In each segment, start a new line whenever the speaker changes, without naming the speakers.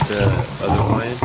The other lion.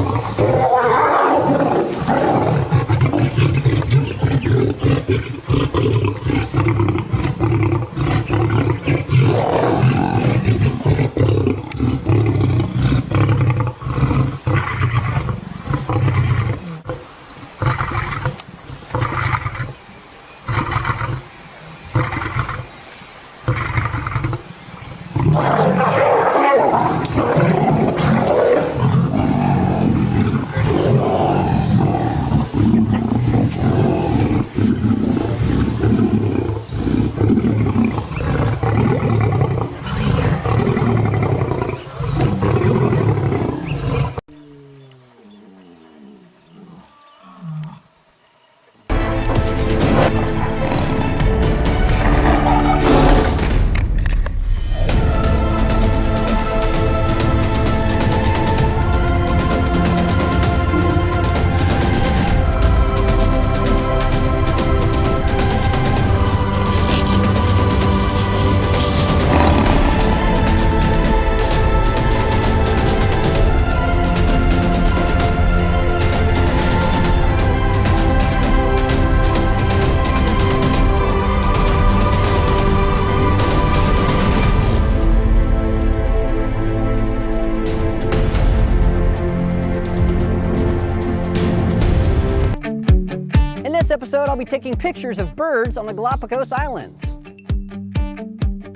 In this episode, I'll be taking pictures of birds on the Galapagos Islands.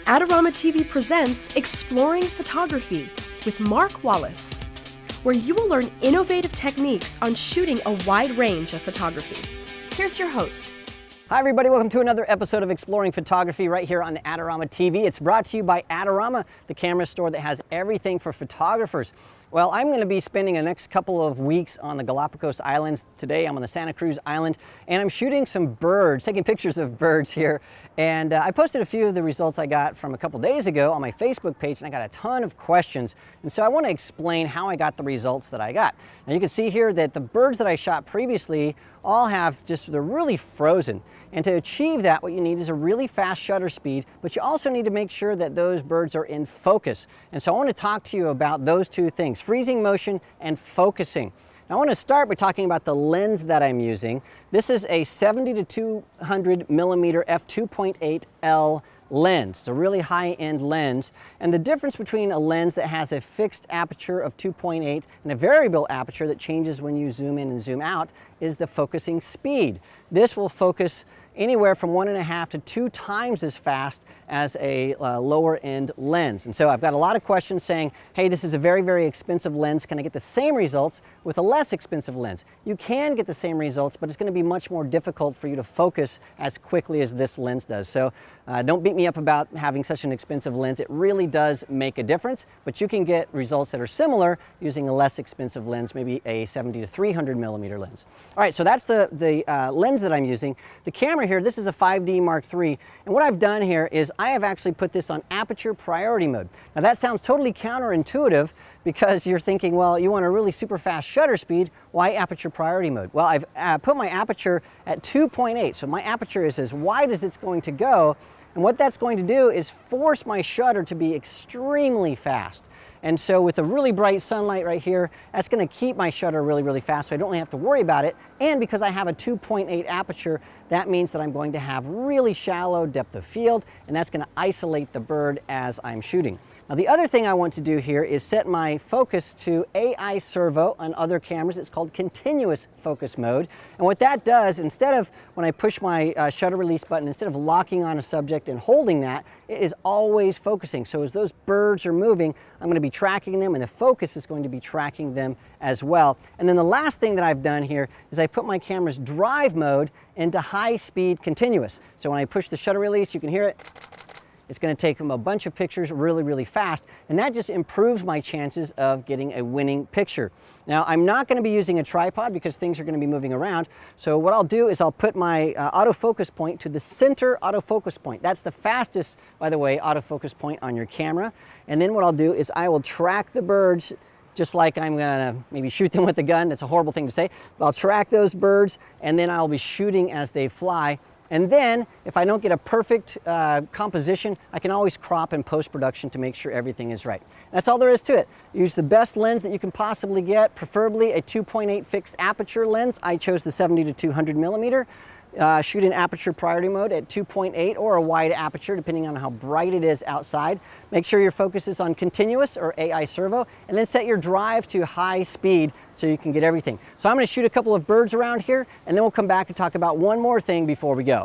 Adorama TV presents Exploring Photography with Mark Wallace, where you will learn innovative techniques on shooting a wide range of photography. Here's your host.
Hi everybody, welcome to another episode of Exploring Photography right here on Adorama TV. It's brought to you by Adorama, the camera store that has everything for photographers. Well, I'm going to be spending the next couple of weeks on the Galapagos Islands. Today I'm on the Santa Cruz Island and I'm shooting some birds, taking pictures of birds here. And I posted a few of the results I got from a couple days ago on my Facebook page, and I got a ton of questions. And so I want to explain how I got the results that I got. Now you can see here that the birds that I shot previously all have they're really frozen. And to achieve that, what you need is a really fast shutter speed, but you also need to make sure that those birds are in focus. And so I want to talk to you about those two things, freezing motion and focusing. Now, I want to start by talking about the lens that I'm using. This is a 70 to 200 millimeter f2.8L lens. It's a really high-end lens. And the difference between a lens that has a fixed aperture of 2.8 and a variable aperture that changes when you zoom in and zoom out is the focusing speed. This will focus anywhere from 1.5 to 2 times as fast as a lower end lens. And so I've got a lot of questions saying, hey, this is a very, very expensive lens. Can I get the same results with a less expensive lens? You can get the same results, but it's going to be much more difficult for you to focus as quickly as this lens does. So don't beat me up about having such an expensive lens. It really does make a difference, but you can get results that are similar using a less expensive lens, maybe a 70 to 300 millimeter lens. All right, so that's the lens that I'm using. The camera here, this is a 5D Mark III, and what I've done here is I have actually put this on aperture priority mode. Now that sounds totally counterintuitive because you're thinking, well, you want a really super fast shutter speed, why aperture priority mode? Well, I've put my aperture at 2.8, so my aperture is as wide as it's going to go, and what that's going to do is force my shutter to be extremely fast. And so with the really bright sunlight right here, that's going to keep my shutter really, really fast, so I don't have to worry about it. And because I have a 2.8 aperture, that means that I'm going to have really shallow depth of field, and that's going to isolate the bird as I'm shooting. Now the other thing I want to do here is set my focus to AI servo on other cameras. It's called continuous focus mode. And what that does, instead of when I push my shutter release button, instead of locking on a subject and holding that, it is always focusing. So as those birds are moving, I'm going to be tracking them and the focus is going to be tracking them as well. And then the last thing that I've done here is I put my camera's drive mode into high speed continuous. So when I push the shutter release, you can hear it. It's going to take them a bunch of pictures really, really fast, and that just improves my chances of getting a winning picture. Now, I'm not going to be using a tripod because things are going to be moving around, so what I'll do is I'll put my autofocus point to the center autofocus point. That's the fastest, by the way, autofocus point on your camera. And then what I'll do is I will track the birds just like I'm going to maybe shoot them with a gun. That's a horrible thing to say, but I'll track those birds, and then I'll be shooting as they fly. And then, if I don't get a perfect composition, I can always crop in post-production to make sure everything is right. That's all there is to it. Use the best lens that you can possibly get, preferably a 2.8 fixed aperture lens. I chose the 70 to 200 millimeter. Shoot in aperture priority mode at 2.8 or a wide aperture, depending on how bright it is outside. Make sure your focus is on continuous or AI servo, and then set your drive to high speed so you can get everything. So I'm going to shoot a couple of birds around here, and then we'll come back and talk about one more thing before we go.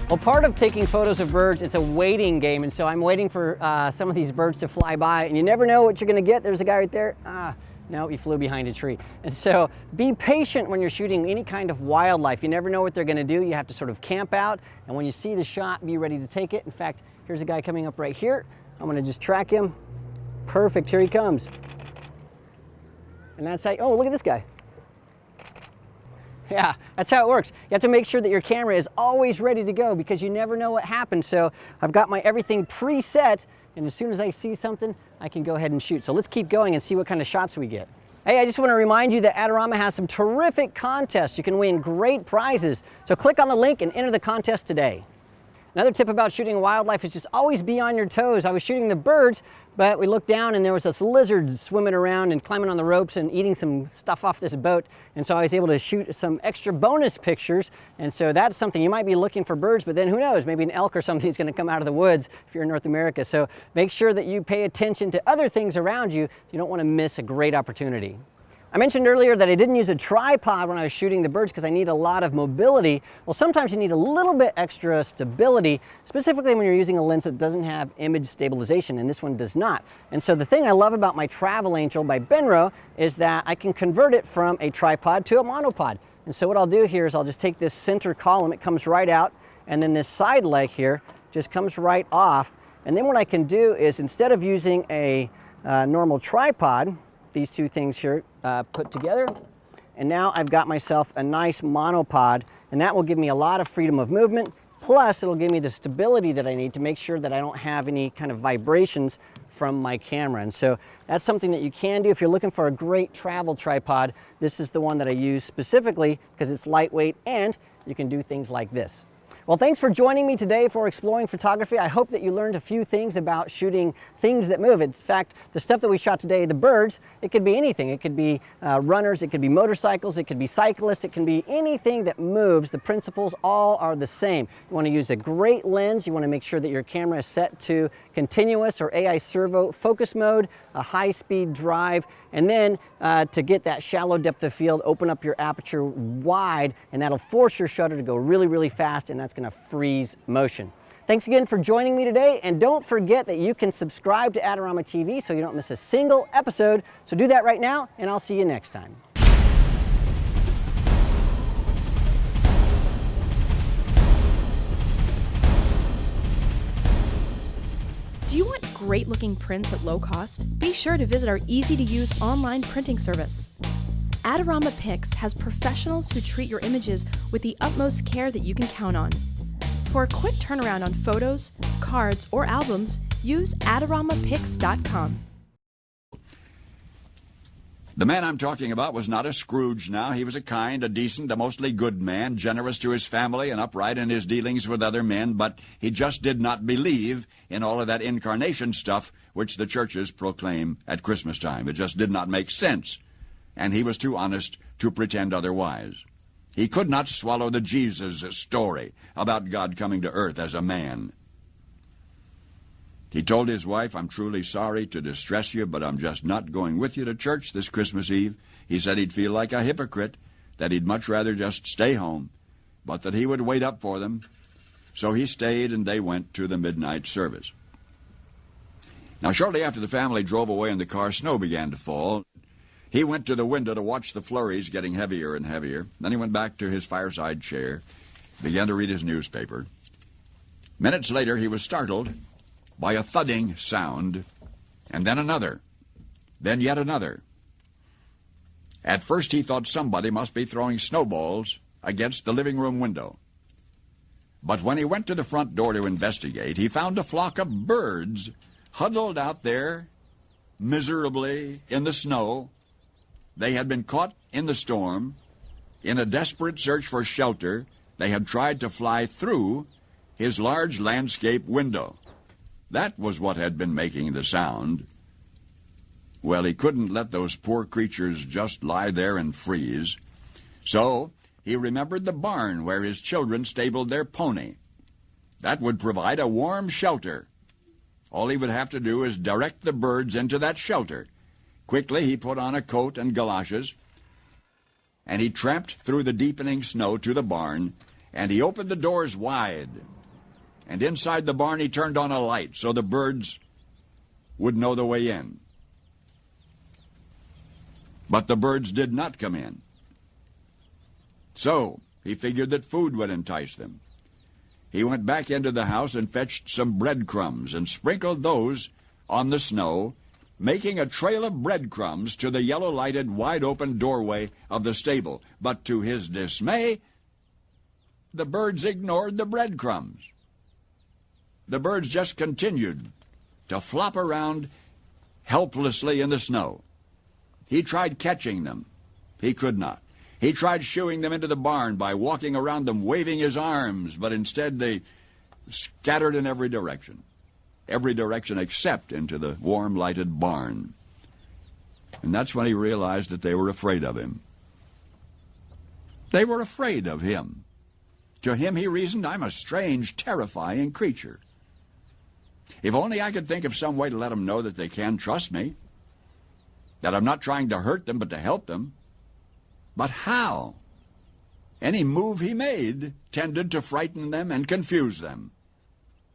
Well, part of taking photos of birds, it's a waiting game, and so I'm waiting for some of these birds to fly by, and you never know what you're going to get. There's a guy right there. No, he flew behind a tree. And so be patient when you're shooting any kind of wildlife. You never know what they're going to do. You have to sort of camp out, and when you see the shot, be ready to take it. In fact, here's a guy coming up right here. I'm going to just track him. Perfect, here he comes. And that's how, oh, look at this guy. Yeah, that's how it works. You have to make sure that your camera is always ready to go because you never know what happens. So I've got my everything preset, and as soon as I see something, I can go ahead and shoot. So let's keep going and see what kind of shots we get. Hey, I just want to remind you that Adorama has some terrific contests. You can win great prizes. So click on the link and enter the contest today. Another tip about shooting wildlife is just always be on your toes. I was shooting the birds, but we looked down and there was this lizard swimming around and climbing on the ropes and eating some stuff off this boat. And so I was able to shoot some extra bonus pictures. And so that's something you might be looking for birds, but then who knows, maybe an elk or something is going to come out of the woods if you're in North America. So make sure that you pay attention to other things around you. You don't want to miss a great opportunity. I mentioned earlier that I didn't use a tripod when I was shooting the birds because I need a lot of mobility. Well, sometimes you need a little bit extra stability, specifically when you're using a lens that doesn't have image stabilization, and this one does not. And so the thing I love about my Travel Angel by Benro is that I can convert it from a tripod to a monopod. And so what I'll do here is I'll just take this center column, it comes right out, and then this side leg here just comes right off. And then what I can do is, instead of using a normal tripod, these two things here put together, and now I've got myself a nice monopod, and that will give me a lot of freedom of movement, plus it'll give me the stability that I need to make sure that I don't have any kind of vibrations from my camera. And so that's something that you can do if you're looking for a great travel tripod. This is the one that I use specifically because it's lightweight and you can do things like this. Well, thanks for joining me today for Exploring Photography. I hope that you learned a few things about shooting things that move. In fact, the stuff that we shot today, the birds, it could be anything. It could be runners, it could be motorcycles, it could be cyclists, it can be anything that moves. The principles all are the same. You want to use a great lens. You want to make sure that your camera is set to continuous or AI servo focus mode, a high-speed drive, and then to get that shallow depth of field, open up your aperture wide, and that'll force your shutter to go really, really fast, and that's going to freeze motion. Thanks again for joining me today, and don't forget that you can subscribe to Adorama TV so you don't miss a single episode. So do that right now, and I'll see you next time.
Do you want great-looking prints at low cost? Be sure to visit our easy-to-use online printing service. Adorama Pix has professionals who treat your images with the utmost care that you can count on. For a quick turnaround on photos, cards, or albums, use AdoramaPix.com.
The man I'm talking about was not a Scrooge now. He was a kind, a decent, a mostly good man, generous to his family and upright in his dealings with other men, but he just did not believe in all of that incarnation stuff which the churches proclaim at Christmas time. It just did not make sense, and he was too honest to pretend otherwise. He could not swallow the Jesus story about God coming to earth as a man. He told his wife, "I'm truly sorry to distress you, but I'm just not going with you to church this Christmas Eve." He said he'd feel like a hypocrite, that he'd much rather just stay home, but that he would wait up for them. So he stayed, and they went to the midnight service. Now, shortly after the family drove away in the car, snow began to fall. He went to the window to watch the flurries getting heavier and heavier. Then he went back to his fireside chair, began to read his newspaper. Minutes later, he was startled by a thudding sound, and then another, then yet another. At first he thought somebody must be throwing snowballs against the living room window. But when he went to the front door to investigate, he found a flock of birds huddled out there miserably in the snow. They had been caught in the storm. In a desperate search for shelter, they had tried to fly through his large landscape window. That was what had been making the sound. Well, he couldn't let those poor creatures just lie there and freeze. So he remembered the barn where his children stabled their pony. That would provide a warm shelter. All he would have to do is direct the birds into that shelter. Quickly he put on a coat and galoshes, and he tramped through the deepening snow to the barn, and he opened the doors wide. And inside the barn he turned on a light so the birds would know the way in. But the birds did not come in. So he figured that food would entice them. He went back into the house and fetched some breadcrumbs and sprinkled those on the snow, making a trail of breadcrumbs to the yellow-lighted, wide-open doorway of the stable. But to his dismay, the birds ignored the breadcrumbs. The birds just continued to flop around helplessly in the snow. He tried catching them. He could not. He tried shooing them into the barn by walking around them, waving his arms, but instead they scattered in every direction except into the warm, lighted barn. And that's when he realized that they were afraid of him. They were afraid of him. To him, he reasoned, "I'm a strange, terrifying creature. If only I could think of some way to let them know that they can trust me, that I'm not trying to hurt them but to help them. But how? Any move he made tended to frighten them and confuse them.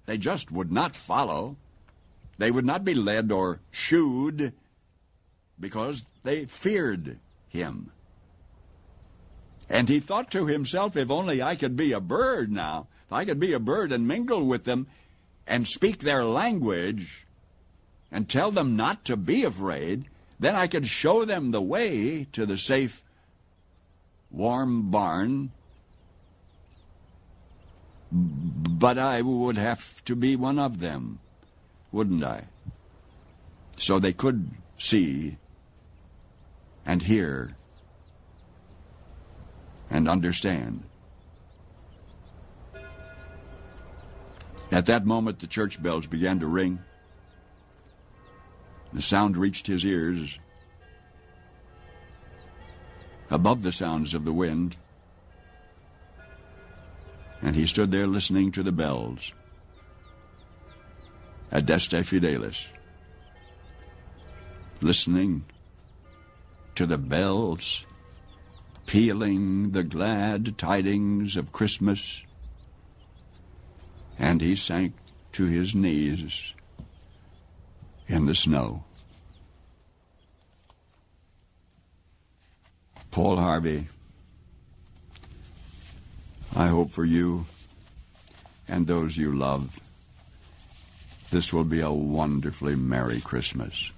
They just would not follow. They would not be led or shooed because they feared him. And he thought to himself, if only I could be a bird now, if I could be a bird and mingle with them and speak their language and tell them not to be afraid, then I could show them the way to the safe, warm barn. But I would have to be one of them, wouldn't I? So they could see and hear and understand. At that moment, the church bells began to ring. The sound reached his ears above the sounds of the wind, and he stood there listening to the bells. Adeste Fidelis. Listening to the bells pealing the glad tidings of Christmas, and he sank to his knees in the snow. Paul Harvey, I hope for you and those you love This will be a wonderfully Merry Christmas.